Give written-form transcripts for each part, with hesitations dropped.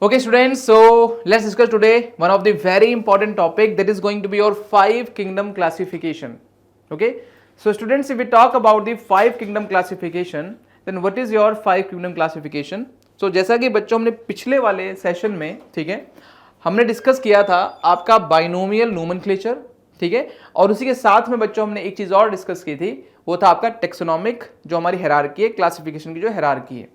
Okay, students, so let's discuss today one of the very important topic that is going to be your five kingdom classification. Okay, so students, if we talk about the five kingdom classification, then what is your five kingdom classification? So जैसा कि बच्चों हमने पिछले वाले session में, ठीक है, हमने डिस्कस किया था आपका बाइनोमियल नोमेनक्लेचर, ठीक है, और उसी के साथ में बच्चों हमने एक चीज और डिस्कस की थी, वो था आपका टेक्सोनॉमिक, जो हमारी हायरार्की है, क्लासिफिकेशन की जो हायरार्की है,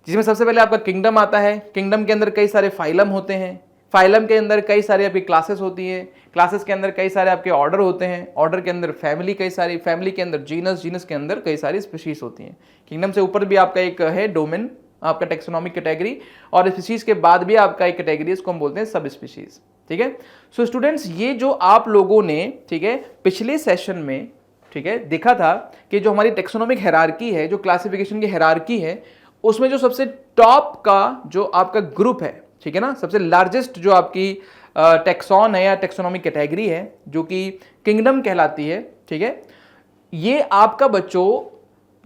जिसमें सबसे पहले आपका किंगडम आता है। किंगडम के अंदर कई सारे फाइलम होते हैं, फाइलम के अंदर कई सारी आपकी क्लासेस होती हैं, क्लासेस के अंदर कई सारे आपके ऑर्डर होते हैं, ऑर्डर के अंदर फैमिली कई सारी, फैमिली के अंदर जीनस, जीनस के अंदर कई सारी स्पीशीज होती हैं। किंगडम से ऊपर भी आपका एक है डोमेन, आपका टेक्सोनॉमिक कैटेगरी, और स्पीशीज के बाद भी आपका एक कैटेगरी, इसको हम बोलते हैं सब स्पीशीज। ठीक है, सो स्टूडेंट्स, ये जो आप लोगों ने, ठीक है, पिछले सेशन में, ठीक है, देखा था कि जो हमारी टेक्सोनॉमिक हायरार्की है, जो क्लासिफिकेशन की हायरार्की है, उसमें जो सबसे टॉप का जो आपका ग्रुप है, ठीक है ना, सबसे लार्जेस्ट जो आपकी टेक्सॉन है या टेक्सोनॉमिक कैटेगरी है, जो कि किंगडम कहलाती है, ठीक है, ये आपका बच्चों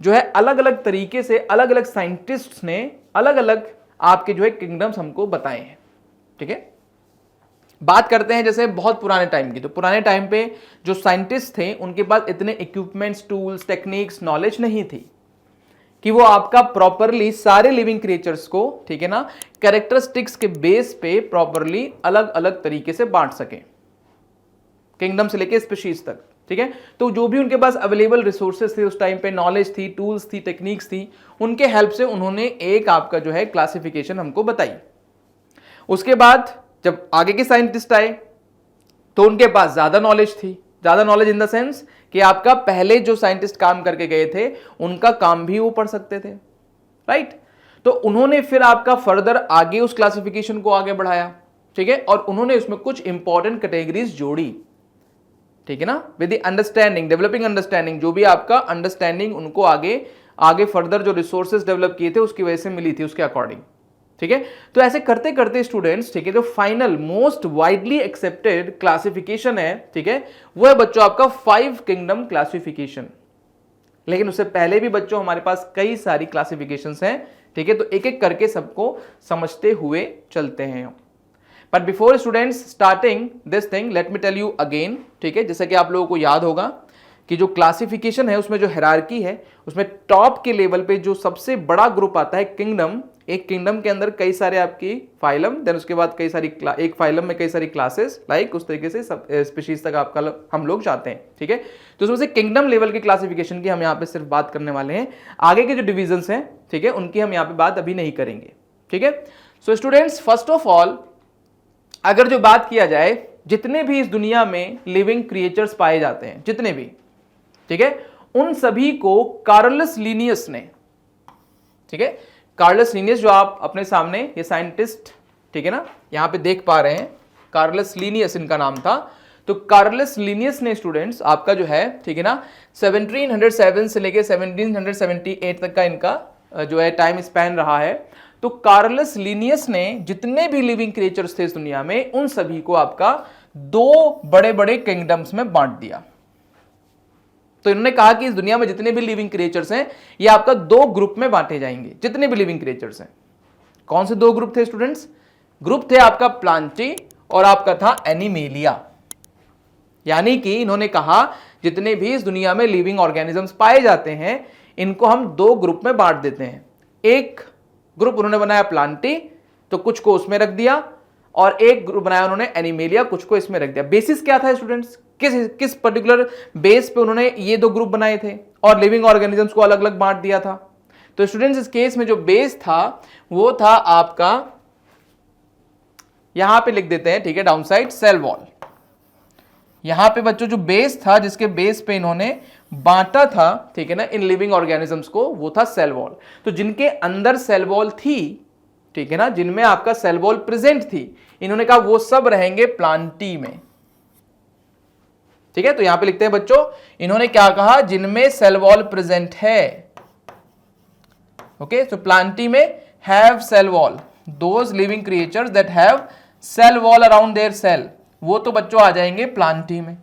जो है अलग अलग तरीके से अलग अलग साइंटिस्ट्स ने अलग अलग आपके जो है किंगडम्स हमको बताए हैं। ठीक है, बात करते हैं जैसे बहुत पुराने टाइम की, तो पुराने टाइम पे जो साइंटिस्ट थे उनके पास इतने इक्विपमेंट्स, टूल्स, टेक्निक्स, नॉलेज नहीं थी कि वो आपका प्रॉपरली सारे लिविंग क्रिएचर्स को, ठीक है ना, कैरेक्टरिस्टिक्स के बेस पे प्रॉपरली अलग अलग तरीके से बांट सके, किंगडम से लेके स्पीशीज तक। ठीक है, तो जो भी उनके पास अवेलेबल रिसोर्सेज थे उस टाइम पे, नॉलेज थी, टूल्स थी, टेक्निक्स थी, उनके हेल्प से उन्होंने एक आपका जो है क्लासिफिकेशन हमको बताई। उसके बाद जब आगे के साइंटिस्ट आए तो उनके पास ज्यादा नॉलेज थी, ज्यादा नॉलेज इन द सेंस कि आपका पहले जो साइंटिस्ट काम करके गए थे उनका काम भी वो पढ़ सकते थे, राइट। तो उन्होंने फिर आपका फर्दर आगे उस क्लासिफिकेशन को आगे बढ़ाया, ठीक है, और उन्होंने उसमें कुछ इंपॉर्टेंट कैटेगरीज जोड़ी, ठीक है ना, with the understanding, developing understanding, जो भी आपका अंडरस्टैंडिंग उनको आगे फर्दर जो रिसोर्सेज डेवलप किए थे उसकी वजह से मिली थी, उसके अकॉर्डिंग। ठीक है, तो ऐसे करते करते स्टूडेंट्स, ठीक है, जो final most widely accepted classification है, ठीक है, वो है बच्चों आपका फाइव किंगडम क्लासिफिकेशन। लेकिन उससे पहले भी बच्चों हमारे पास कई सारी क्लासिफिकेशंस हैं, ठीक है, तो एक एक करके सबको समझते हुए चलते हैं। But before students starting this thing, let me tell you again, ठीक है, जैसा कि आप लोगों को याद होगा कि जो क्लासिफिकेशन है उसमें जो हायरार्की है, उसमें टॉप के लेवल पे जो सबसे बड़ा ग्रुप आता है किंगडम। एक किंगडम के अंदर कई सारे आपकी फाइलम, देन उसके बाद कई सारी एक फाइलम में कई सारी क्लासेस, लाइक उस तरीके से सब स्पीशीज तक आपका हम लोग जाते हैं। ठीक है, तो उसमें से किंगडम लेवल की क्लासिफिकेशन की हम यहाँ पे सिर्फ बात करने वाले हैं, आगे के जो डिविजन्स हैं, ठीक है, उनकी हम यहाँ पे बात अभी नहीं करेंगे। ठीक है, so students, first of all अगर जो बात किया जाए, जितने भी इस दुनिया में लिविंग क्रिएचर्स पाए जाते हैं, जितने भी, ठीक है, उन सभी को कार्लस लीनियस ने, ठीक है, कार्लस लीनियस जो आप अपने सामने ये साइंटिस्ट, ठीक है ना, यहां पे देख पा रहे हैं, कार्लस लीनियस इनका नाम था। तो कार्लस लीनियस ने स्टूडेंट्स आपका जो है, ठीक है ना, 1707 से लेके 1778 तक का इनका जो है टाइम स्पैन रहा है। तो कार्लस लीनियस ने जितने भी लिविंग क्रिएचर्स थे इस दुनिया में, उन सभी को आपका दो बड़े बड़े किंगडम्स में बांट दिया। तो इन्होंने कहा कि इस दुनिया में जितने भी लिविंग क्रिएचर्स हैं ये आपका दो ग्रुप में बांटे जाएंगे, जितने भी लिविंग क्रिएचर्स हैं। कौन से दो ग्रुप थे स्टूडेंट्स? ग्रुप थे आपका प्लांटी और आपका था एनिमेलिया। यानी कि इन्होंने कहा जितने भी इस दुनिया में लिविंग ऑर्गेनिजम्स पाए जाते हैं इनको हम दो ग्रुप में बांट देते हैं। एक ग्रुप उन्होंने बनाया प्लांटी, तो कुछ को उसमें रख दिया, और एक ग्रुप बनाया उन्होंने एनिमेलिया, कुछ को इसमें रख दिया। बेसिस क्या था स्टूडेंट्स? किस पर्टिकुलर बेस पे उन्होंने ये दो ग्रुप बनाए थे और लिविंग ऑर्गेनिजम्स को अलग अलग बांट दिया था? तो स्टूडेंट्स, इस केस में जो बेस था वो था आपका, यहां पे लिख देते हैं, ठीक है, डाउनसाइड सेल वॉल। यहां पे बच्चों जो बेस था, जिसके बेस पे इन्होंने बांटा था, ठीक है ना, इन लिविंग ऑर्गेनिजम्स को, वो था सेल वॉल। तो जिनके अंदर सेल वॉल थी, ठीक है ना, जिनमें आपका सेल वॉल प्रेजेंट थी, इन्होंने कहा वो सब रहेंगे प्लांटी में। ठीक है, तो यहां पे लिखते हैं बच्चों, इन्होंने क्या कहा, जिनमें सेल वॉल प्रेजेंट है। ओके, तो प्लांटी में have cell wall, those living creatures that have cell wall around their cell, वो तो बच्चों आ जाएंगे प्लांटी में।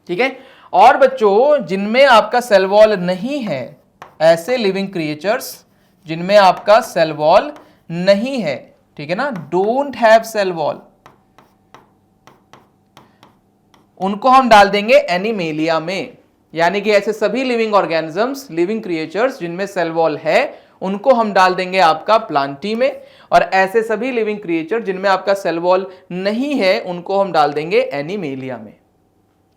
ठीक है, और बच्चों जिनमें आपका सेल वॉल नहीं है, ऐसे लिविंग क्रिएचर्स जिनमें आपका सेल वॉल नहीं है, ठीक है ना, डोंट हैव सेल वॉल, उनको हम डाल देंगे एनिमेलिया में। यानी कि ऐसे सभी लिविंग ऑर्गेनिजम्स, लिविंग क्रिएचर्स जिनमें सेल वॉल है, उनको हम डाल देंगे आपका प्लांटी में, और ऐसे सभी लिविंग क्रिएचर जिनमें आपका सेल वॉल नहीं है, उनको हम डाल देंगे एनिमेलिया में।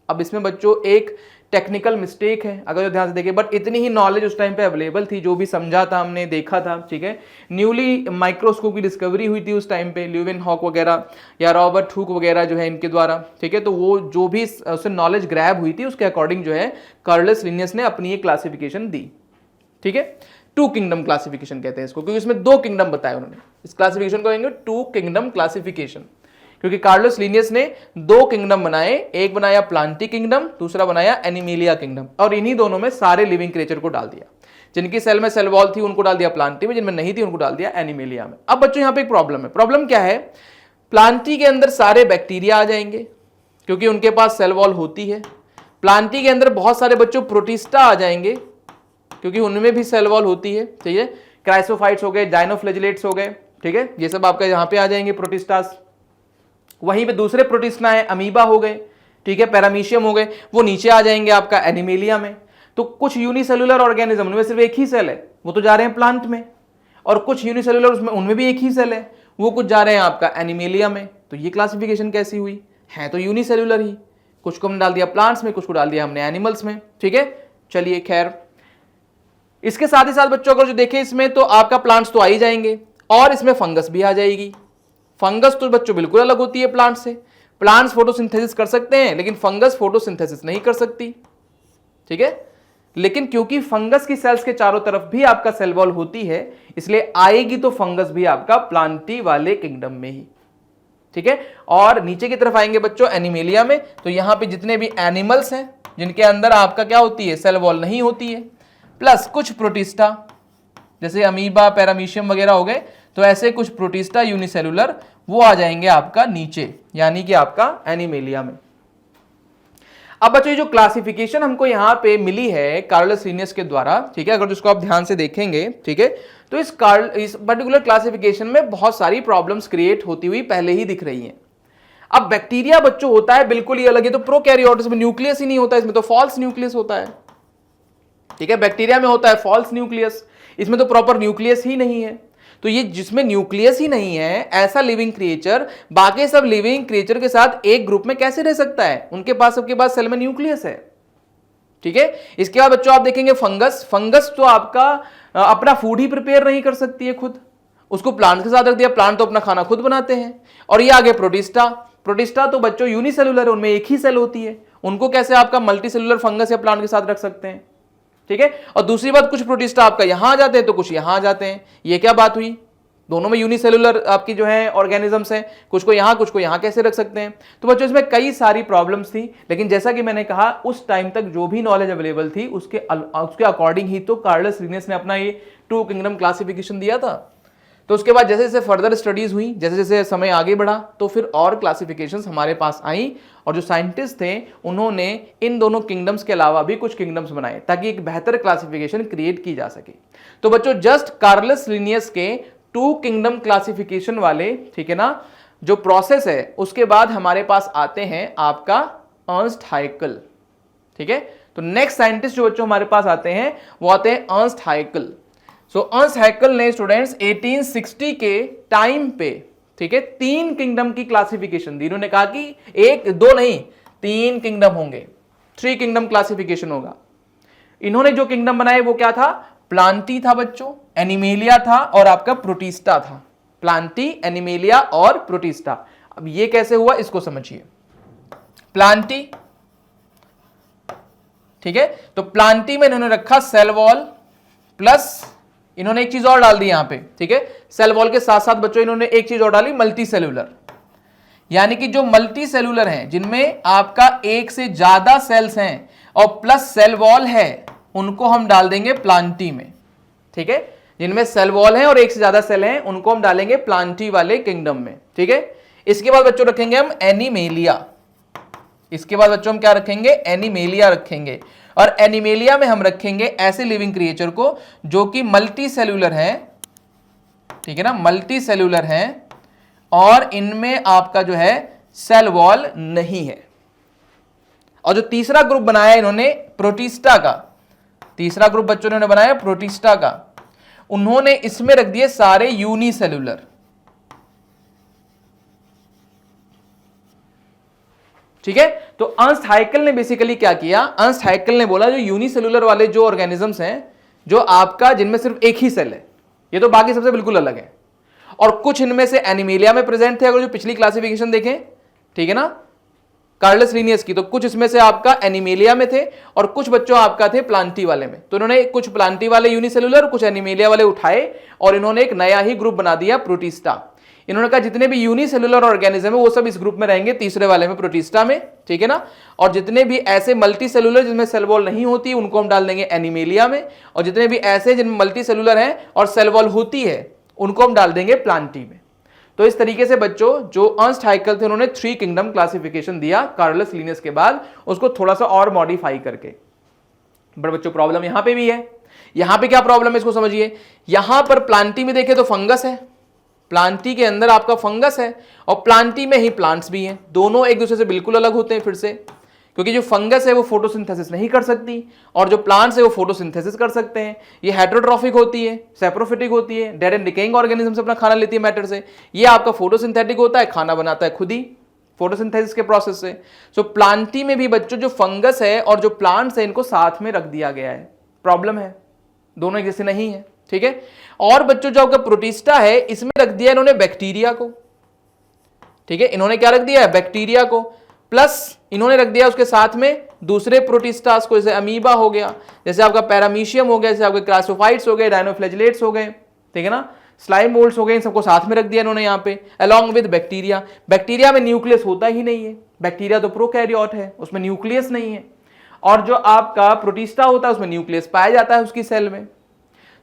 अब इसमें बच्चों एक टेक्निकल मिस्टेक है, अगर जो ध्यान से देखें, बट इतनी ही नॉलेज उस टाइम पे अवेलेबल थी, जो भी समझा था हमने, देखा था, ठीक है। न्यूली माइक्रोस्कोप की डिस्कवरी हुई थी उस टाइम पे, ल्यूवेन हॉक वगैरह या रॉबर्ट हुक वगैरह जो है इनके द्वारा, ठीक है। तो वो जो भी उससे नॉलेज ग्रैब हुई थी, उसके अकॉर्डिंग जो है कार्लस लिनियस ने अपनी एक क्लासिफिकेशन दी, ठीक है। टू किंगडम क्लासिफिकेशन कहते हैं इसको, क्योंकि इसमें दो किंगडम बताए उन्होंने। इस क्लासिफिकेशन को कहेंगे टू किंगडम क्लासिफिकेशन, क्योंकि कार्लोस लिनियस ने दो किंगडम बनाए, एक बनाया प्लांटी किंगडम, दूसरा बनाया एनिमेलिया किंगडम, और इन्हीं दोनों में सारे लिविंग क्रिएचर को डाल दिया। जिनकी सेल में सेल वॉल थी उनको डाल दिया प्लांटी में, जिनमें नहीं थी उनको डाल दिया एनिमेलिया में। अब बच्चों यहां पे एक प्रॉब्लम है। प्रॉब्लम क्या है? प्लांटी के अंदर सारे बैक्टीरिया आ जाएंगे, क्योंकि उनके पास सेल वॉल होती है। प्लांटी के अंदर बहुत सारे बच्चों प्रोटिस्टा आ जाएंगे, क्योंकि उनमें भी सेल वॉल होती है, ठीक है। क्राइसोफाइट्स हो गए, जाइनोफ्लैजिलेट्स हो गए, ठीक है, ये सब आपका यहां पे आ जाएंगे प्रोटिस्टास। वहीं पे दूसरे प्रोटिस्टा है, अमीबा हो गए, ठीक है, पैरामीशियम हो गए, वो नीचे आ जाएंगे आपका एनिमेलिया में। तो कुछ यूनिसेलुलर ऑर्गेनिज्म उनमें सिर्फ एक ही सेल है, वो तो जा रहे हैं प्लांट में, और कुछ यूनिसेलुलर उसमें उनमें भी एक ही सेल है, वो कुछ जा रहे हैं आपका एनिमेलिया में। तो ये क्लासिफिकेशन कैसी हुई? है तो यूनिसेलुलर ही, कुछ को हमने डाल दिया प्लांट्स में, कुछ को डाल दिया हमने एनिमल्स में, ठीक है। चलिए खैर, इसके साथ ही साथ बच्चों अगर जो देखें इसमें, तो आपका प्लांट्स तो आ ही जाएंगे, और इसमें फंगस भी आ जाएगी। फंगस तो बच्चों बिल्कुल अलग होती है प्लांट से। प्लांट्स फोटोसिंथेसिस कर सकते हैं, लेकिन फंगस फोटोसिंथेसिस नहीं कर सकती, ठीक है। लेकिन क्योंकि फंगस की सेल्स के चारों तरफ भी आपका सेल वॉल होती है, इसलिए आएगी तो फंगस भी आपका प्लांटी वाले किंगडम में ही, ठीक है। और नीचे की तरफ आएंगे बच्चों एनिमेलिया में, तो यहां पे जितने भी एनिमल्स हैं जिनके अंदर आपका क्या होती है, सेल वॉल नहीं होती है, प्लस कुछ प्रोटिस्टा जैसे अमीबा, पैरामीशियम वगैरह हो गए, तो ऐसे कुछ प्रोटिस्टा यूनिसेलुलर वो आ जाएंगे आपका नीचे, यानी कि आपका एनिमेलिया में। अब बच्चों ये जो क्लासिफिकेशन हमको यहां पे मिली है कार्लस लिनियस के द्वारा, ठीक है, अगर जिसको आप ध्यान से देखेंगे, ठीक है, तो इस पर्टिकुलर क्लासिफिकेशन में बहुत सारी प्रॉब्लम्स क्रिएट होती हुई पहले ही दिख रही हैं। अब बैक्टीरिया बच्चों होता है बिल्कुल ही अलग है, तो प्रोकैरियोट्स में न्यूक्लियस ही नहीं होता, इसमें तो फॉल्स न्यूक्लियस होता है, ठीक है। बैक्टीरिया में होता है फॉल्स न्यूक्लियस, इसमें तो प्रॉपर न्यूक्लियस ही नहीं है। तो ये जिसमें न्यूक्लियस ही नहीं है, ऐसा लिविंग क्रिएचर बाकी सब लिविंग क्रिएचर के साथ एक ग्रुप में कैसे रह सकता है? उनके पास सबके पास सेल में न्यूक्लियस है, ठीक है। इसके बाद बच्चों आप देखेंगे फंगस। फंगस तो आपका अपना फूड ही प्रिपेयर नहीं कर सकती है खुद, उसको प्लांट के साथ रख दिया, प्लांट तो अपना खाना खुद बनाते हैं। और ये आगे प्रोटिस्टा। प्रोटिस्टा तो बच्चों यूनिसेलुलर, उनमें एक ही सेल होती है, उनको कैसे आपका मल्टीसेलुलर फंगस या प्लांट के साथ रख सकते हैं, ठीक है। और दूसरी बात, कुछ प्रोटिस्टा आपका यहां आ जाते हैं तो कुछ यहां आ जाते हैं, ये क्या बात हुई? दोनों में यूनिसेलुलर आपकी जो है ऑर्गेनिजम्स हैं, कुछ को यहां कैसे रख सकते हैं? तो बच्चों इसमें कई सारी प्रॉब्लम्स थी, लेकिन जैसा कि मैंने कहा उस टाइम तक जो भी नॉलेज अवेलेबल थी उसके अकॉर्डिंग ही तो कार्लस लिनियस ने अपना ये टू किंगडम क्लासिफिकेशन दिया था। तो उसके बाद जैसे जैसे फर्दर स्टडीज हुई, जैसे जैसे समय आगे बढ़ा, तो फिर और क्लासिफिकेशंस हमारे पास आई, और जो साइंटिस्ट थे उन्होंने इन दोनों किंगडम्स के अलावा भी कुछ किंगडम्स बनाए ताकि एक बेहतर क्लासिफिकेशन क्रिएट की जा सके। तो बच्चों जस्ट कार्लस लिनियस के टू किंगडम क्लासिफिकेशन वाले, ठीक है ना, जो प्रोसेस है, उसके बाद हमारे पास आते हैं आपका अर्नस्ट हाइकल, ठीक है। तो नेक्स्ट साइंटिस्ट जो बच्चों हमारे पास आते हैं वो आते हैं अर्नस्ट हाइकल। सो अर्नस्ट हाइकल ने स्टूडेंट्स 1860 के टाइम पे, ठीक है, तीन किंगडम की क्लासिफिकेशन दी। इन्होंने कहा कि एक दो नहीं, तीन किंगडम होंगे, थ्री किंगडम क्लासिफिकेशन होगा। इन्होंने जो किंगडम बनाए वो क्या था? प्लांटी था बच्चों, एनिमेलिया था, और आपका प्रोटिस्टा था। प्लांटी, एनिमेलिया और प्रोटिस्टा। अब ये कैसे हुआ इसको समझिए। प्लांटी, ठीक है, तो प्लांटी में इन्होंने रखा सेल वॉल, प्लस इन्होंने एक चीज और डाल दी यहां पे, ठीक है। सेल वॉल के साथ साथ बच्चों इन्होंने एक चीज और डाली, मल्टी सेलुलर। यानी कि जो मल्टी सेलुलर हैं, जिनमें आपका एक से ज्यादा सेल्स हैं और प्लस सेल वॉल है, उनको हम डाल देंगे प्लांटी में, ठीक है। जिनमें सेल वॉल है और एक से ज्यादा सेल हैं, उनको हम डालेंगे प्लांटी वाले किंगडम में, ठीक है। इसके बाद बच्चों रखेंगे हम एनिमेलिया। इसके बाद बच्चों हम क्या रखेंगे? एनिमेलिया रखेंगे। और एनिमेलिया में हम रखेंगे ऐसे लिविंग क्रिएचर को जो कि मल्टी सेलुलर है, ठीक है ना, मल्टी सेलुलर है, और इनमें आपका जो है सेल वॉल नहीं है। और जो तीसरा ग्रुप बनाया इन्होंने प्रोटिस्टा का, तीसरा ग्रुप बच्चों ने बनाया प्रोटिस्टा का, उन्होंने इसमें रख दिए सारे यूनिसेल्यूलर। ठीक है, तो अर्नस्ट हाइकल ने बेसिकली क्या किया, अर्नस्ट हाइकल ने बोला जो यूनिसेल्यूलर वाले जो ऑर्गेनिजम्स हैं, जो आपका जिनमें सिर्फ एक ही सेल है, ये तो बाकी सबसे बिल्कुल अलग है, और कुछ इनमें से एनिमेलिया में प्रेजेंट थे, अगर जो पिछली क्लासिफिकेशन देखें, ठीक है ना, कार्लस लिनियस की, तो कुछ इसमें से आपका एनिमेलिया में थे और कुछ बच्चों आपका थे प्लांटी वाले में। तो इन्होंने कुछ प्लांटी वाले यूनिसेल्यूलर, कुछ एनिमेलिया वाले उठाए और इन्होंने एक नया ही ग्रुप बना दिया प्रोटिस्टा। इन्होंने कहा जितने भी यूनिसेल्यूलर ऑर्गेनिज्म है वो सब इस ग्रुप में रहेंगे, तीसरे वाले में प्रोटिस्टा में, ठीक है ना, और जितने भी ऐसे मल्टी सेलुलर जिसमें सेल वॉल नहीं होती उनको हम डाल देंगे एनिमेलिया में, और जितने भी ऐसे जिनमें मल्टी सेलुलर है और सेल वॉल होती है उनको हम डाल देंगे प्लांटी में। तो इस तरीके से बच्चों जो अर्नस्ट हाइकल थे उन्होंने 3 किंगडम क्लासिफिकेशन दिया कार्लस लिनियस के बाद, उसको थोड़ा सा और मॉडिफाई करके। बट बच्चों प्रॉब्लम यहां पे भी है। यहां पे क्या प्रॉब्लम है इसको समझिए। यहां पर प्लांटी में देखें तो फंगस है, प्लांटी के अंदर आपका फंगस है और प्लांटी में ही प्लांट्स भी हैं, दोनों एक दूसरे से बिल्कुल अलग होते हैं फिर से, क्योंकि जो फंगस है वो फोटोसिंथेसिस नहीं कर सकती और जो प्लांट्स है वो फोटोसिंथेसिस कर सकते हैं। ये हेटेरोट्रॉफिक होती है, सेप्रोफिटिक होती है, डेड एंड डिकेइंग ऑर्गेनिज्म से अपना खाना लेती है मैटर से। ये आपका फोटोसिंथेटिक होता है, खाना बनाता है खुद ही फोटोसिंथेसिस के प्रोसेस से। सो प्लांटी में भी बच्चों जो फंगस है और जो प्लांट्स है इनको साथ में रख दिया गया है। प्रॉब्लम है, दोनों एक जैसे नहीं है, ठीक है। और बच्चों जो आपका प्रोटिस्टा है इसमें रख दिया इन्होंने बैक्टीरिया को, ठीक है, इन्होंने क्या रख दिया है, बैक्टीरिया को, प्लस इन्होंने रख दिया उसके साथ में दूसरे प्रोटिस्टास को, जैसे अमीबा हो गया, जैसे आपका पैरामीशियम हो गया, जैसे आपके क्रासोफाइट्स हो गए, डायनोफ्लैजिलेट्स हो गए, ठीक है ना, स्लाइम मोल्ड्स हो गए, इन सबको साथ में रख दिया इन्होंने यहाँ पे अलॉन्ग विद बैक्टीरिया। बैक्टीरिया में न्यूक्लियस होता ही नहीं है, बैक्टीरिया तो प्रोकैरियोट है, उसमें न्यूक्लियस नहीं है, और जो आपका प्रोटिस्टा होता है उसमें न्यूक्लियस पाया जाता है उसकी सेल में।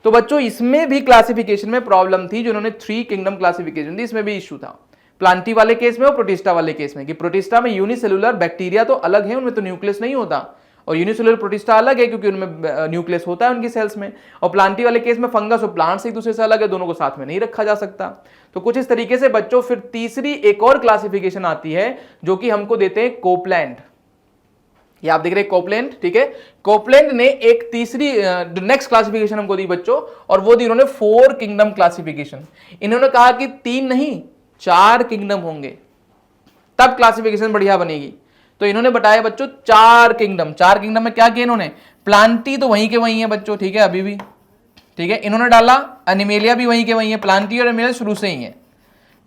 तो बच्चों इसमें भी क्लासिफिकेशन में प्रॉब्लम थी, जो उन्होंने 3 किंगडम क्लासिफिकेशन दी, इसमें भी इश्यू था प्लांटी वाले केस में और प्रोटिस्टा वाले केस में, कि प्रोटिस्टा में यूनिसेलुलर बैक्टीरिया तो अलग है, उनमें तो न्यूक्लियस नहीं होता, और यूनिसेलुलर प्रोटिस्टा अलग है क्योंकि उनमें न्यूक्लियस होता है उनकी सेल्स में, और प्लांटी वाले केस में फंगस और प्लांट्स एक दूसरे से अलग है, दोनों को साथ में नहीं रखा जा सकता। तो कुछ इस तरीके से बच्चों फिर तीसरी एक और क्लासिफिकेशन आती है जो कि हमको देते हैं कोपलैंड। ये आप देख रहे हैं कोपलैंड, ठीक है। कोपलैंड ने एक तीसरी नेक्स्ट क्लासिफिकेशन हमको दी बच्चों, और वो दी उन्होंने 4 किंगडम क्लासिफिकेशन। इन्होंने कहा कि 3 नहीं 4 किंगडम होंगे तब क्लासिफिकेशन बढ़िया बनेगी। तो इन्होंने बताया बच्चों 4 किंगडम। 4 किंगडम में क्या किया इन्होंने, प्लांटी तो वहीं के वहीं है बच्चों, ठीक है, अभी भी, ठीक है। इन्होंने डाला एनिमेलिया भी वहीं के वहीं है, प्लांटी और एनिमेलिया शुरू से ही है,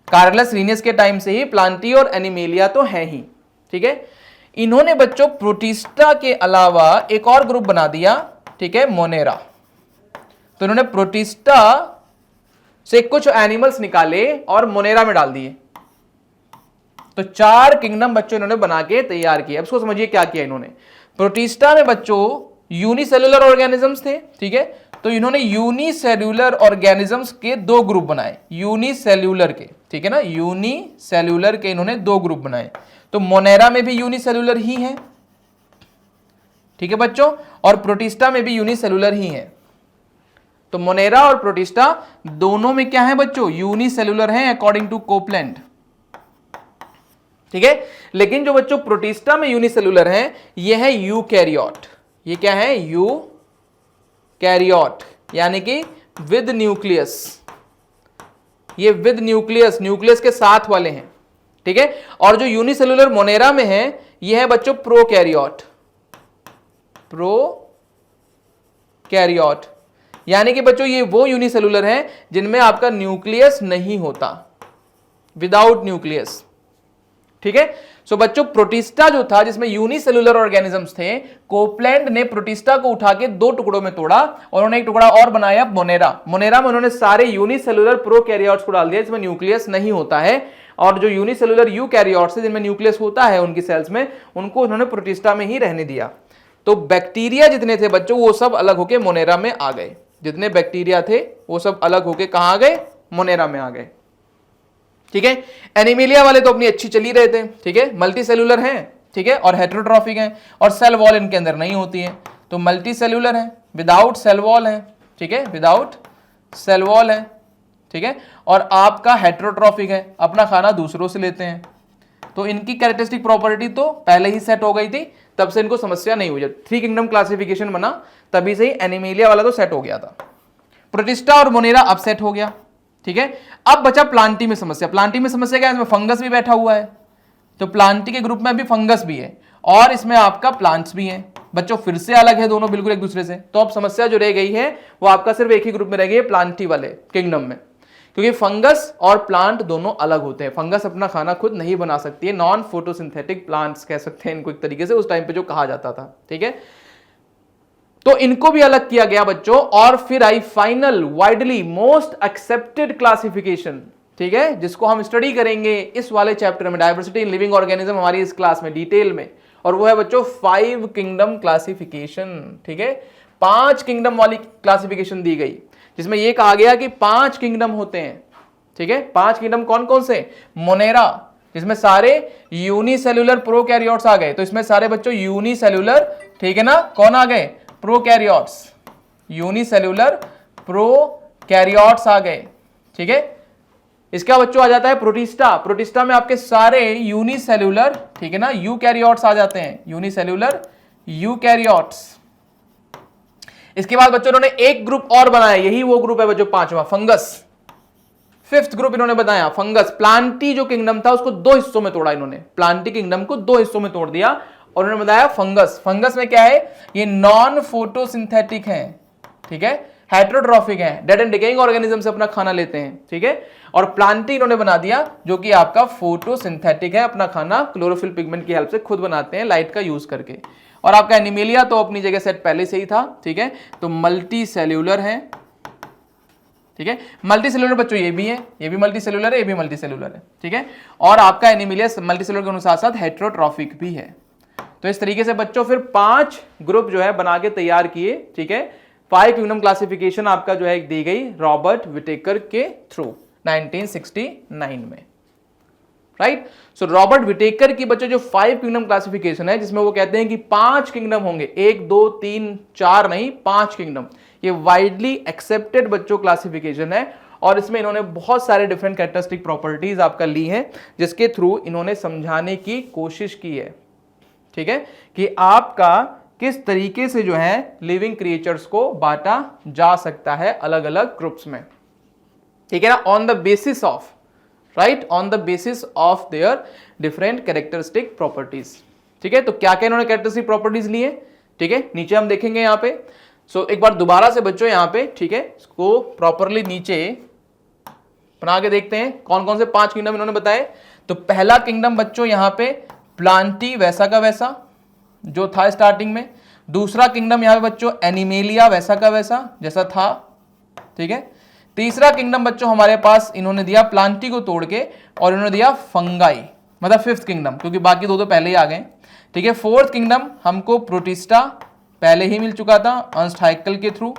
कार्लस लिनियस के टाइम से ही प्लांटी और एनिमेलिया तो है ही, ठीक है। इन्होंने बच्चों प्रोटिस्टा के अलावा एक और ग्रुप बना दिया, ठीक है, मोनेरा। तो इन्होंने प्रोटिस्टा से कुछ एनिमल्स निकाले और मोनेरा में डाल दिए। तो 4 किंगडम बच्चों इन्होंने बना के तैयार किए। अब इसको समझिए क्या किया इन्होंने। प्रोटिस्टा में बच्चों यूनिसेल्युलर ऑर्गेनिजम्स थे, ठीक है, तो इन्होंने यूनिसेल्युलर ऑर्गेनिजम्स के 2 ग्रुप बनाए, यूनिसेल्युलर के, ठीक है ना, यूनिसेल्युलर के इन्होंने 2 ग्रुप बनाए। तो मोनेरा में भी यूनिसेल्युलर ही है, ठीक है बच्चों, और प्रोटिस्टा में भी यूनिसेल्युलर ही है। तो मोनेरा और प्रोटिस्टा दोनों में क्या है बच्चों, यूनिसेल्युलर है अकॉर्डिंग टू कोपलैंड, ठीक है। लेकिन जो बच्चों प्रोटिस्टा में यूनिसेल्युलर है यह है यूकैरियोट। ये क्या है, यूकैरियोट, यानी कि विद न्यूक्लियस, ये विद न्यूक्लियस, न्यूक्लियस के साथ वाले हैं, ठीक है। और जो यूनिसेल्युलर मोनेरा में है यह है बच्चों प्रोकैरियोट, प्रोकैरियोट, यानी कि बच्चों ये वो यूनिसेल्युलर है जिनमें आपका न्यूक्लियस नहीं होता, विदाउट न्यूक्लियस, ठीक है। सो बच्चों प्रोटिस्टा जो था जिसमें यूनिसेल्युलर ऑर्गेनिजम्स थे, कोपलैंड ने प्रोटिस्टा को उठा के 2 टुकड़ों में तोड़ा और उन्होंने एक टुकड़ा और बनाया मोनेरा। मोनेरा में उन्होंने सारे यूनिसेल्युलर प्रोकैरियोट्स को डाल दिया जिसमें न्यूक्लियस नहीं होता है, और जो यूनिसेल्युलर यूकैरियोट्स है जिनमें न्यूक्लियस होता है उनकी सेल्स में, उनको उन्होंने प्रोटिस्टा में ही रहने दिया। तो बैक्टीरिया जितने थे बच्चों वो सब अलग होके मोनेरा में आ गए, जितने बैक्टीरिया थे वो सब अलग होके कहां आ गए, मोनेरा में आ गए, ठीक है। एनिमेलिया वाले तो अपनी अच्छी चली रहे थे, ठीक है, मल्टी सेल्युलर हैं, ठीक है, और हेटेरोट्रॉफिक हैं, और सेल वॉल इनके अंदर नहीं होती है, तो मल्टी सेल्युलर है, विदाउट सेल वॉल है, ठीक है, विदाउट सेल वॉल है, ठीक है, और आपका हेटेरोट्रॉफिक है, अपना खाना दूसरों से लेते हैं। तो इनकी कैरेक्टरिस्टिक प्रॉपर्टी तो पहले ही सेट हो गई थी, तब से इनको समस्या नहीं हुई। जब 3 किंगडम क्लासिफिकेशन बना तभी से ही एनिमेलिया वाला तो सेट हो गया था। प्रोटिस्टा और मोनेरा अब सेट हो गया, ठीक है। अब बचा प्लांटी में समस्या। प्लांटी में समस्या क्या है, इसमें फंगस भी बैठा हुआ है, तो प्लांटी के ग्रुप में अभी फंगस भी है और इसमें आपका प्लांट्स भी हैं। बच्चों फिर से अलग है दोनों बिल्कुल एक दूसरे से। तो अब समस्या जो रह गई है वो आपका सिर्फ एक ही ग्रुप में रह गई है, प्लांटी वाले किंगडम में, क्योंकि फंगस और प्लांट दोनों अलग होते हैं। फंगस अपना खाना खुद नहीं बना सकती है, नॉन फोटोसिंथेटिक प्लांट्स कह सकते हैं इनको एक तरीके से, उस टाइम पे जो कहा जाता था, ठीक है। तो इनको भी अलग किया गया बच्चों, और फिर आई final widely most accepted classification, ठीक है, जिसको हम स्टडी करेंगे इस वाले चैप्टर में, डायवर्सिटी इन लिविंग ऑर्गेनिज्म, हमारी इस क्लास में डिटेल में, और वो है बच्चों 5 किंगडम क्लासिफिकेशन, ठीक है। 5 किंगडम वाली क्लासिफिकेशन दी गई, जिसमें यह कहा गया कि 5 किंगडम होते हैं, ठीक है। 5 किंगडम कौन कौन से, मोनेरा, जिसमें सारे यूनिसेल्युलर प्रोकैरियोट्स आ गए, तो इसमें सारे बच्चों यूनिसेल्युलर, ठीक है ना, कौन आ गए, प्रोकैरियोट्स, यूनिसेल्युलर प्रोकैरियोट्स आ गए, ठीक है। इसका बच्चों आ जाता है प्रोटिस्टा। प्रोटिस्टा में आपके सारे यूनिसेल्युलर, ठीक है ना, यूकैरियोट्स आ जाते हैं, यूनिसेल्युलर यूकैरियोट्स। इसके बाद बच्चों इन्होंने एक ग्रुप और बनाया, यही वो ग्रुप है बच्चों 5वां, फंगस। 5th ग्रुप इन्होंने बताया फंगस। प्लांटी जो किंगडम था उसको 2 हिस्सों में तोड़ा इन्होंने, प्लांटी किंगडम को 2 हिस्सों में तोड़ दिया और उन्होंने बताया फंगस। फंगस में क्या है, ये नॉन फोटोसिंथेटिक है, ठीक है, हेटेरोट्रॉफिक है, डेड एंड डिकेइंग ऑर्गेनिज्म से अपना खाना लेते हैं, ठीक है। और प्लांटी इन्होंने बना दिया जो कि आपका फोटोसिंथेटिक है, अपना खाना क्लोरोफिल पिगमेंट की हेल्प से खुद बनाते हैं लाइट का यूज करके। और आपका एनिमेलिया तो अपनी जगह सेट पहले से ही था, ठीक है। तो मल्टी सेल्यूलर है, ठीक है। मल्टी सेल्यूलर बच्चों ये भी है, ये भी मल्टी सेल्यूलर है, ये भी मल्टी सेल्यूलर है, ठीक है। और आपका एनिमेलिया मल्टी सेल्यूलर के साथ साथ हेटेरोट्रॉफिक भी है। तो इस तरीके से बच्चों फिर 5 ग्रुप जो है बना के तैयार किए, ठीक है। 5 किंगडम क्लासिफिकेशन आपका जो है दी गई रॉबर्ट विटेकर के थ्रू 1969 में, राइट। सो रॉबर्ट विटेकर की बच्चों जो 5 किंगडम क्लासिफिकेशन है, जिसमें वो कहते हैं कि 5 किंगडम होंगे, 1 2 3 4 नहीं, 5 किंगडम। ये वाइडली एक्सेप्टेड बच्चों क्लासिफिकेशन है और इसमें इन्होंने बहुत सारे डिफरेंट कैरेक्टरिस्टिक प्रॉपर्टीज आपका ली हैं, जिसके थ्रू इन्होंने समझाने की कोशिश की है, ठीक है, कि आपका किस तरीके से जो है लिविंग क्रिएचर्स को बांटा जा सकता है अलग अलग ग्रुप्स में, ठीक है ना, on the basis of, right, on the basis of their different characteristic properties, ठीक है। तो क्या क्या इन्होंने कैरेक्टरिस्टिक प्रॉपर्टीज ली है, ठीक है, नीचे हम देखेंगे यहाँ पे। सो एक बार दोबारा से बच्चों यहाँ पे, ठीक है, इसको प्रॉपरली नीचे बना के देखते हैं कौन कौन से 5 किंगडम इन्होंने बताए। तो पहला किंगडम बच्चों यहाँ पे प्लांटी वैसा का वैसा जो था स्टार्टिंग में। दूसरा किंगडम यहाँ पे बच्चों एनिमेलिया वैसा का वैसा जैसा था, ठीक है। तीसरा किंगडम बच्चों हमारे पास इन्होंने दिया प्लांटी को तोड़ के और इन्होंने दिया फंगाई, मतलब 5th किंगडम, क्योंकि बाकी दो तो पहले ही आ गए, ठीक है। 4th किंगडम हमको प्रोटिस्टा पहले ही मिल चुका था अर्नस्ट हाइकल के थ्रू,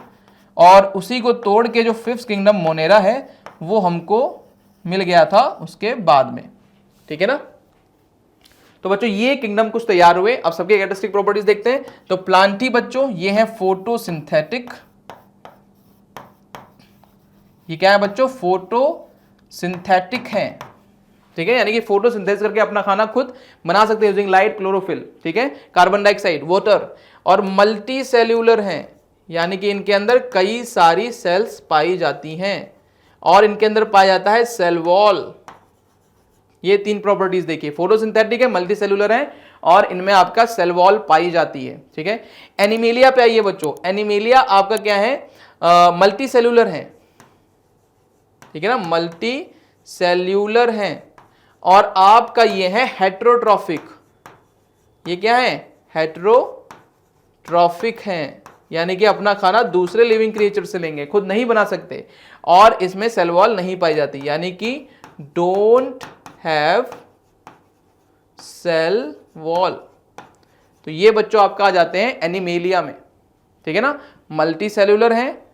और उसी को तोड़ के जो 5th किंगडम मोनेरा है वो हमको मिल गया था उसके बाद में, ठीक है ना। तो बच्चों ये किंगडम कुछ तैयार हुए। अब सबके कैरेक्टरिस्टिक प्रॉपर्टीज देखते हैं। तो प्लांटी बच्चों ये है फोटोसिंथेटिक, ये क्या है बच्चों, फोटोसिंथेटिक है, ठीक है, यानी कि फोटोसिंथेसिस करके अपना खाना खुद बना सकते हैं यूजिंग लाइट, क्लोरोफिल, ठीक है, कार्बन डाइऑक्साइड, वाटर। और मल्टी सेल्यूलर हैं, यानी कि इनके अंदर कई सारी सेल्स पाई जाती हैं और इनके अंदर पाया जाता है सेल वॉल। ये 3 प्रॉपर्टीज देखिए, फोटोसिंथेटिक है, मल्टी सेल्यूलर है और इनमें आपका सेल वॉल पाई जाती है, ठीक है। एनिमेलिया पे आइए बच्चों। एनिमेलिया आपका क्या है, मल्टी सेल्यूलर है, ठीक है ना, मल्टी सेल्यूलर है। और आपका ये है हेटेरोट्रॉफिक, ये क्या है, हेटेरोट्रॉफिक है, यानी कि अपना खाना दूसरे लिविंग क्रिएचर से लेंगे, खुद नहीं बना सकते, और इसमें सेल वॉल नहीं पाई जाती, यानी कि डोंट हैव सेल वॉल। तो ये बच्चों आपका आ जाते हैं एनिमेलिया में, ठीक है ना, मल्टी सेल्यूलर है,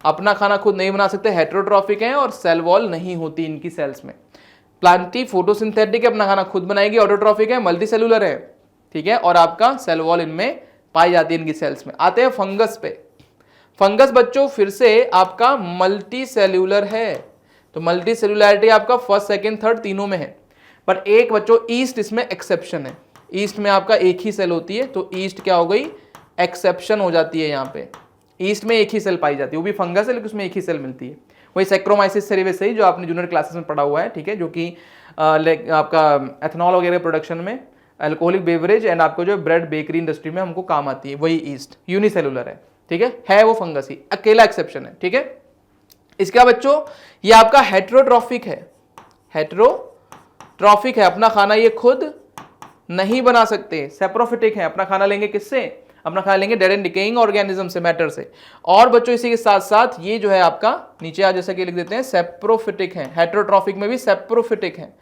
अपना खाना खुद नहीं बना सकते, हेटेरोट्रॉफिक है और सेल वॉल नहीं होती इनकी सेल्स में। प्लांटी फोटोसिंथेटिक है, अपना खाना खुद बनाएगी, ऑटोट्रॉफिक है, मल्टी सेल्यूलर है, ठीक है, और आपका सेल वॉल इनमें पाई जाती है इनकी सेल्स में। आते हैं फंगस पे। फंगस बच्चों फिर से आपका मल्टी सेल्यूलर है, तो मल्टी सेलुलैरिटी आपका फर्स्ट सेकंड थर्ड तीनों में है, पर एक बच्चों ईस्ट इसमें एक्सेप्शन है। ईस्ट में आपका एक ही सेल होती है, तो ईस्ट क्या हो गई, एक्सेप्शन हो जाती है। यहाँ पे ईस्ट में एक ही सेल पाई जाती है, वो भी फंगस है लेकिन उसमें एक ही सेल मिलती है। वही सैक्रोमाइसिस सेरेविस सही जो आपने जूनियर क्लासेस में पढ़ा हुआ है, ठीक है, जो कि आपका एथनॉल वगैरह प्रोडक्शन में, अल्कोहलिक बेवरेज एंड आपको जो ब्रेड बेकरी इंडस्ट्री में हमको काम आती है, वही ईस्ट यूनिसेलुलर है, ठीक है वो फंगस ही, अकेला एक्सेप्शन है, ठीक है। इसके बाद बच्चों ये आपका हेट्रोट्रॉफिक है, हेट्रोट्रॉफिक है, अपना खाना ये खुद नहीं बना सकते। सेप्रोफिटिक है, अपना खाना लेंगे किससे, अपना खाना लेंगे डेड एंड डिकेइंग ऑर्गेनिज्म से, मैटर से। और बच्चों इसी के साथ साथ ये जो है आपका नीचे आ जैसा कि लिख देते हैं सेप्रोफिटिक है, हेट्रोट्रॉफिक में भी सेप्रोफिटिक है,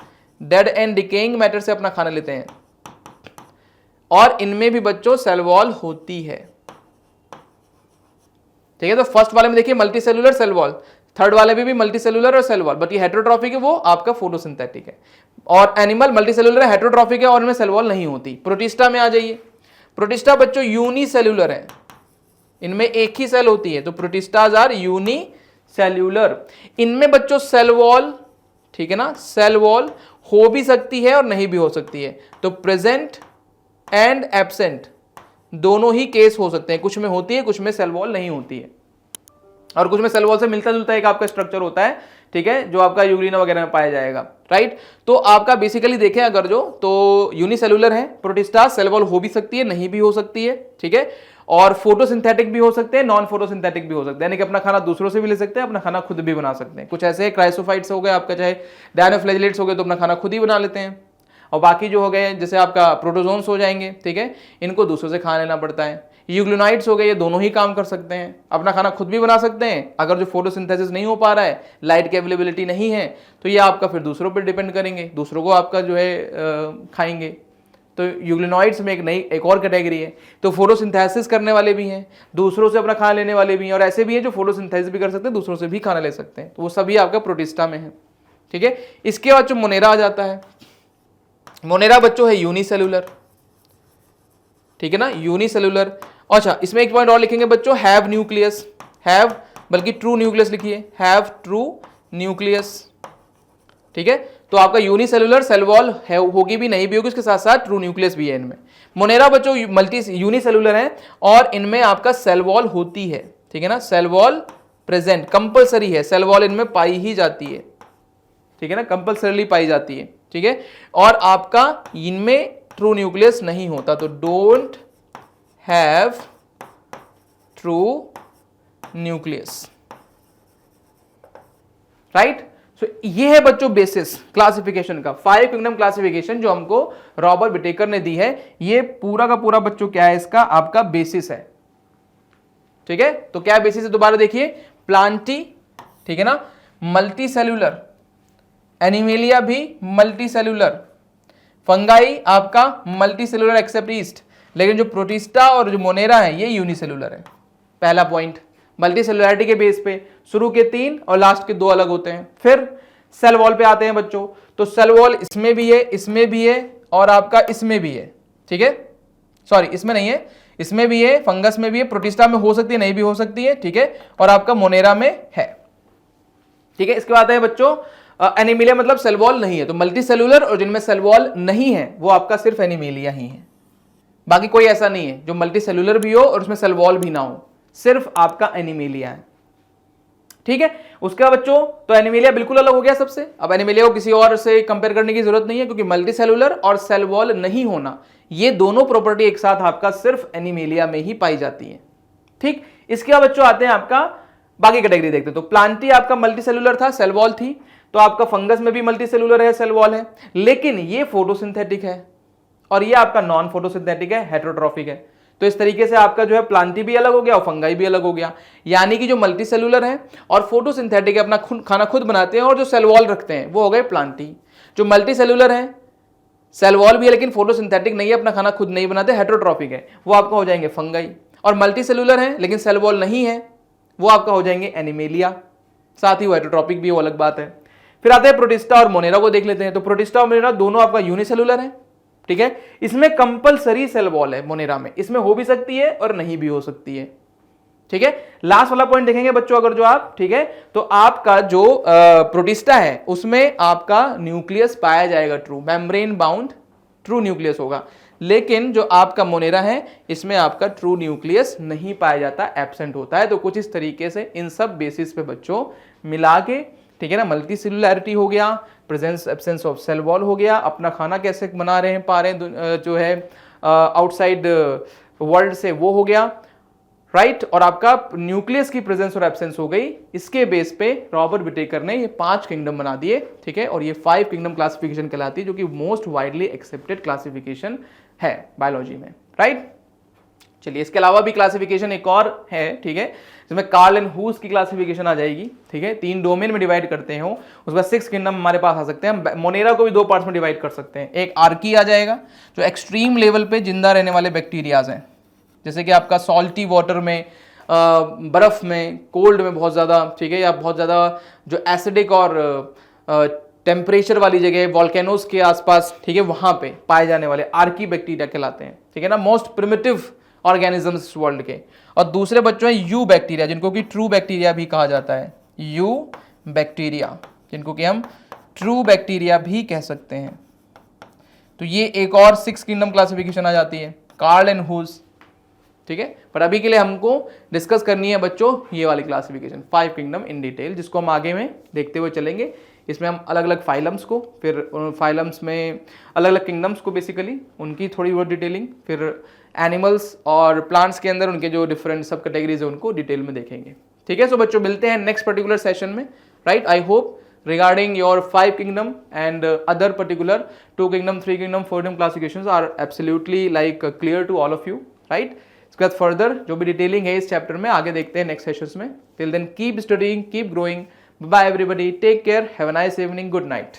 डेड एंड डिकेइंग मैटर से अपना खाना लेते हैं। और इनमें भी बच्चों सेल वॉल होती है, ठीक है। तो फर्स्ट वाले में देखिए multi cellular cell wall, third वाले में भी मल्टी सेलुलर और सेल वॉल, बट ये हेट्रोट्रॉफिक है, वो आपका फोटोसिंथेटिक है। और एनिमल मल्टी सेलुलर है, हेट्रोट्रॉफिक है और इनमें सेल वॉल नहीं होती। प्रोटिस्टा में आ जाइए, प्रोटिस्टा बच्चों यूनिसेल्युलर है, इनमें एक ही सेल होती है, तो प्रोटिस्टाज आर यूनिसेल्युलर। इनमें बच्चों सेल वॉल, ठीक है ना, सेल वॉल हो भी सकती है और नहीं भी हो सकती है, तो प्रेजेंट एंड एब्सेंट दोनों ही केस हो सकते हैं। कुछ में होती है, कुछ में सेल वॉल नहीं होती है, और कुछ में सेल वॉल से मिलता जुलता एक आपका स्ट्रक्चर होता है, ठीक है, जो आपका यूग्लिना वगैरह में पाया जाएगा, राइट। तो आपका बेसिकली देखें अगर जो, तो यूनिसेलुलर है प्रोटिस्टा, सेल वॉल हो भी सकती है नहीं भी हो सकती है, ठीक है। और फोटोसिंथेटिक भी हो सकते हैं, नॉन फोटोसिंथेटिक भी हो सकते हैं, यानी कि अपना खाना दूसरों से भी ले सकते हैं, अपना खाना खुद भी बना सकते हैं। कुछ ऐसे क्राइसोफाइट्स हो गए आपका, चाहे डायनोफ्लैजिलेट्स हो गए, तो अपना खाना खुद ही बना लेते हैं। और बाकी जो हो गए जैसे आपका प्रोटोजोन्स हो जाएंगे, ठीक है, इनको दूसरों से खा लेना पड़ता है। यूग्लिनाइड्स हो गए, ये दोनों ही काम कर सकते हैं, अपना खाना खुद भी बना सकते हैं। अगर जो फोटोसिंथेसिस नहीं हो पा रहा है, लाइट की अवेलेबिलिटी नहीं है, तो ये आपका फिर दूसरों पर डिपेंड करेंगे, दूसरों को आपका जो है खाएंगे। तो यूग्लिनॉइड्स में एक और कैटेगरी है। तो फोटोसिंथेसिस करने वाले भी हैं, दूसरों से अपना खाना लेने वाले भी हैं, और ऐसे भी हैं जो फोटोसिंथेसिस भी कर सकते हैं, दूसरों से भी खाना ले सकते हैं, तो वो सभी आपका प्रोटिस्टा में है, ठीक है। इसके बाद जो मोनेरा आ जाता है, मोनेरा बच्चों है यूनिसेलुलर, ठीक है ना, यूनिसेलुलर। अच्छा, इसमें एक पॉइंट और लिखेंगे बच्चों, हैव न्यूक्लियस, हैव बल्कि ट्रू न्यूक्लियस लिखिए, हैव ट्रू न्यूक्लियस, ठीक है। तो आपका यूनिसेलुलर सेल वॉल होगी भी नहीं भी होगी, उसके साथ साथ ट्रू न्यूक्लियस भी है इनमें। मोनेरा बच्चों मल्टी यूनिसेलुलर है और इनमें आपका सेल वॉल होती है, ठीक है ना, सेल वॉल प्रेजेंट कंपलसरी है, सेल वॉल इनमें पाई ही जाती है, ठीक है ना, कंपलसरीली पाई जाती है, ठीक है। और आपका इनमें ट्रू न्यूक्लियस नहीं होता, तो don't have true nucleus, right. So ये है बच्चों बेसिस क्लासिफिकेशन का, 5 किंगडम क्लासिफिकेशन जो हमको रॉबर्ट विटेकर ने दी है। ये पूरा का पूरा बच्चों क्या है, इसका आपका बेसिस है, ठीक है। तो क्या बेसिस है, दोबारा देखिए, प्लांटी, ठीक है ना, मल्टी सेल्यूलर, एनिमेलिया भी मल्टी सेल्यूलर, फंगाई आपका मल्टी सेल्यूलर एक्सेप्ट ईस्ट, लेकिन जो प्रोटिस्टा और जो मोनेरा है ये यूनिसेल्यूलर है। पहला पॉइंट, मल्टी सेलुलैरिटी के बेस पे शुरू के 3 और लास्ट के 2 अलग होते हैं। फिर सेल वॉल पे आते हैं बच्चों, तो सेल वॉल इसमें भी है, इसमें भी है और आपका इसमें भी है, ठीक है, सॉरी इसमें नहीं है, इसमें भी है, फंगस में भी है, प्रोटिस्टा में हो सकती है नहीं भी हो सकती है, ठीक है, और आपका मोनेरा में है, ठीक है। इसके बाद है बच्चों एनिमेलिया, मतलब सेल वॉल नहीं है, तो मल्टी सेलुलर और जिनमें सेल वॉल नहीं है वो आपका सिर्फ एनिमेलिया ही है, बाकी कोई ऐसा नहीं है जो मल्टी सेलुलर भी हो और उसमें सेल वॉल भी ना हो, सिर्फ आपका एनिमेलिया है, ठीक है। उसके बाद बच्चों तो एनिमेलिया बिल्कुल अलग हो गया सबसे। अब एनिमेलिया को किसी और से कंपेयर करने की जरूरत नहीं है, क्योंकि मल्टी सेलुलर और सेल वॉल नहीं होना, ये दोनों प्रॉपर्टी एक साथ आपका सिर्फ एनिमेलिया में ही पाई जाती है, ठीक। इसके बाद बच्चों आते हैं आपका बाकी कैटेगरी देखते हैं। तो प्लांटी आपका मल्टी सेलुलर था, सेल वॉल थी, तो आपका फंगस में भी मल्टी सेलुलर है, सेल वॉल है, लेकिन ये फोटोसिंथेटिक है और ये आपका नॉन फोटोसिंथेटिक है, हेट्रोट्रॉफिक है। तो इस तरीके से आपका जो है प्लांटी भी अलग हो गया और फंगाई भी अलग हो गया, यानी कि जो मल्टी सेलुलर है और फोटोसिंथेटिक है, अपना खाना खुद बनाते हैं और जो सेल वॉल रखते हैं वो हो गए प्लांटी। जो मल्टी सेलुलर है, सेल वॉल भी है लेकिन फोटोसिंथेटिक नहीं है, अपना खाना खुद नहीं बनाते, हेट्रोट्रॉफिक है, वो आपका हो जाएंगे फंगाई। और मल्टी सेलुलर है लेकिन सेल वॉल नहीं है, वो आपका हो जाएंगे एनिमेलिया, साथ ही वो हेट्रोट्रॉपिक भी, वो अलग बात है। फिर आते हैं प्रोटिस्टा और मोनेरा को देख लेते हैं। तो प्रोटिस्टा और मोनेरा दोनों आपका यूनिसेलुलर है, ठीक है। इसमें कंपलसरी सेल वॉल है मोनेरा में, इसमें हो भी सकती है और नहीं भी हो सकती है, ठीक है। लास्ट वाला पॉइंट देखेंगे बच्चों अगर जो आप, ठीक है, तो आपका जो प्रोटिस्टा है उसमें आपका न्यूक्लियस पाया जाएगा true, membrane bound true nucleus होगा, लेकिन जो आपका मोनेरा है इसमें आपका ट्रू न्यूक्लियस नहीं पाया जाता, एब्सेंट होता है। तो कुछ इस तरीके से इन सब बेसिस पे बच्चों मिला के, ठीक है ना, मल्टी सेलुलैरिटी हो गया, presence absence of cell wall हो गया, अपना खाना कैसे बना रहे हैं पा रहे हैं जो है आउटसाइड वर्ल्ड से वो हो गया, राइट, और आपका न्यूक्लियस की प्रेजेंस और एब्सेंस हो गई। इसके बेस पे रॉबर्ट विटेकर ने ये 5 किंगडम बना दिए, ठीक है, और ये 5 किंगडम क्लासिफिकेशन कहलाती है, जो कि मोस्ट वाइडली एक्सेप्टेड क्लासिफिकेशन है बायोलॉजी में, राइट। चलिए, इसके अलावा भी क्लासिफिकेशन एक और है, ठीक है, जिसमें कार्ल एंड हूस की क्लासिफिकेशन आ जाएगी, ठीक है, 3 डोमेन में डिवाइड करते हैं, उसके बाद 6 किंगडम हमारे पास आ सकते हैं। मोनेरा को भी 2 पार्ट्स में डिवाइड कर सकते हैं। एक आर्की आ जाएगा जो एक्सट्रीम लेवल पे जिंदा रहने वाले बैक्टीरियाज हैं, जैसे कि आपका सॉल्टी वाटर में, बर्फ में, कोल्ड में बहुत ज़्यादा, ठीक है, या बहुत ज़्यादा जो एसिडिक और टेम्परेचर वाली जगह, वॉल्केनोज के आसपास, ठीक है, वहाँ पे पाए जाने वाले आर्की बैक्टीरिया कहलाते हैं, ठीक है ना, मोस्ट प्रिमिटिव ऑर्गेनिजम्स वर्ल्ड के। और दूसरे बच्चों हैं यू बैक्टीरिया, जिनको कि ट्रू बैक्टीरिया भी कहा जाता है, यू बैक्टीरिया, जिनको कि हम ट्रू बैक्टीरिया भी कह सकते हैं। तो ये एक और 6 किंगडम क्लासिफिकेशन आ जाती है, कार्ल एंड हूस, ठीक है। पर अभी के लिए हमको डिस्कस करनी है बच्चों ये वाली क्लासिफिकेशन 5 किंगडम इन डिटेल, जिसको हम आगे में देखते हुए चलेंगे। इसमें हम अलग अलग फाइलम्स को, फिर फाइलम्स में अलग अलग किंगडम्स को बेसिकली उनकी थोड़ी बहुत डिटेलिंग, फिर एनिमल्स और प्लांट्स के अंदर उनके जो डिफरेंट सब कैटेगरीज है उनको डिटेल में देखेंगे, ठीक है। सो बच्चों मिलते हैं नेक्स्ट पर्टिकुलर सेशन में, right. I hope regarding your 5 kingdom and other particular 2 kingdom, 3 kingdom, 4 kingdom classifications are absolutely like clear to all of you, right। इसके बाद फर्दर जो भी डिटेलिंग है इस चैप्टर में आगे देखते हैं नेक्स्ट सेशंस में। Till then keep studying, keep growing, bye everybody, take care, have a nice evening, good night.